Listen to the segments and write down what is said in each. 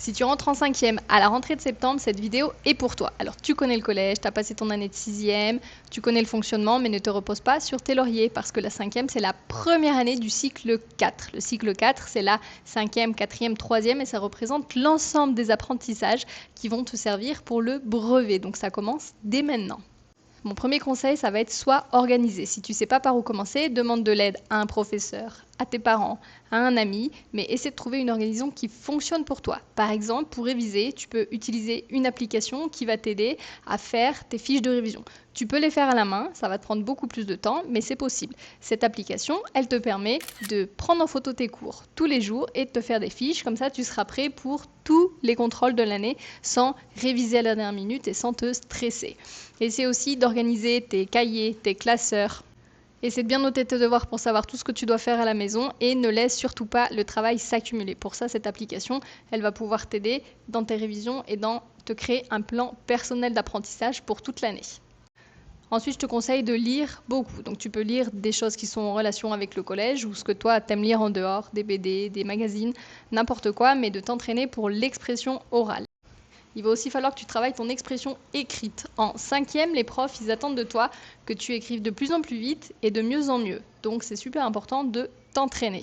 Si tu rentres en cinquième à la rentrée de septembre, cette vidéo est pour toi. Alors tu connais le collège, tu as passé ton année de sixième, tu connais le fonctionnement, mais ne te repose pas sur tes lauriers parce que la cinquième, c'est la première année du cycle 4. Le cycle 4, c'est la cinquième, quatrième, troisième et ça représente l'ensemble des apprentissages qui vont te servir pour le brevet. Donc ça commence dès maintenant. Mon premier conseil, ça va être sois organisé. Si tu ne sais pas par où commencer, demande de l'aide à un professeur, à tes parents, à un ami, mais essaie de trouver une organisation qui fonctionne pour toi. Par exemple, pour réviser, tu peux utiliser une application qui va t'aider à faire tes fiches de révision. Tu peux les faire à la main, ça va te prendre beaucoup plus de temps, mais c'est possible. Cette application, elle te permet de prendre en photo tes cours tous les jours et de te faire des fiches, comme ça tu seras prêt pour tous les contrôles de l'année sans réviser à la dernière minute et sans te stresser. Essaie aussi d'organiser tes cahiers, tes classeurs. Essaie de bien noter tes devoirs pour savoir tout ce que tu dois faire à la maison et ne laisse surtout pas le travail s'accumuler. Pour ça, cette application, elle va pouvoir t'aider dans tes révisions et dans te créer un plan personnel d'apprentissage pour toute l'année. Ensuite, je te conseille de lire beaucoup. Donc, tu peux lire des choses qui sont en relation avec le collège ou ce que toi t'aimes lire en dehors, des BD, des magazines, n'importe quoi, mais de t'entraîner pour l'expression orale. Il va aussi falloir que tu travailles ton expression écrite. En cinquième, les profs, ils attendent de toi que tu écrives de plus en plus vite et de mieux en mieux. Donc, c'est super important de t'entraîner.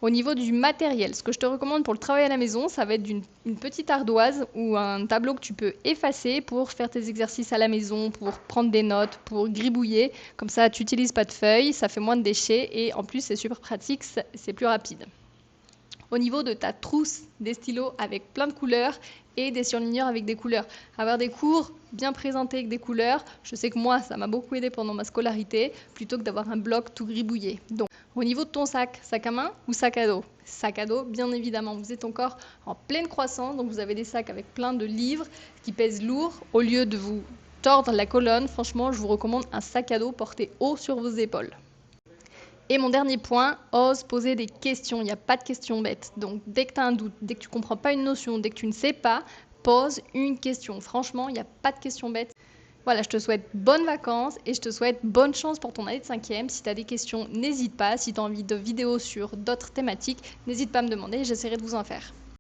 Au niveau du matériel, ce que je te recommande pour le travail à la maison, ça va être une petite ardoise ou un tableau que tu peux effacer pour faire tes exercices à la maison, pour prendre des notes, pour gribouiller. Comme ça, tu n'utilises pas de feuilles, ça fait moins de déchets et en plus, c'est super pratique, c'est plus rapide. Au niveau de ta trousse, des stylos avec plein de couleurs et des surligneurs avec des couleurs. Avoir des cours bien présentés avec des couleurs, je sais que moi, ça m'a beaucoup aidé pendant ma scolarité, plutôt que d'avoir un bloc tout gribouillé. Donc, au niveau de ton sac à main ou sac à dos? Sac à dos, bien évidemment, vous êtes encore en pleine croissance, donc vous avez des sacs avec plein de livres qui pèsent lourd. Au lieu de vous tordre la colonne, franchement, je vous recommande un sac à dos porté haut sur vos épaules. Et mon dernier point, ose poser des questions. Il n'y a pas de questions bêtes. Donc, dès que tu as un doute, dès que tu ne comprends pas une notion, dès que tu ne sais pas, pose une question. Franchement, il n'y a pas de questions bêtes. Voilà, je te souhaite bonnes vacances et je te souhaite bonne chance pour ton année de cinquième. Si tu as des questions, n'hésite pas. Si tu as envie de vidéos sur d'autres thématiques, n'hésite pas à me demander, j'essaierai de vous en faire.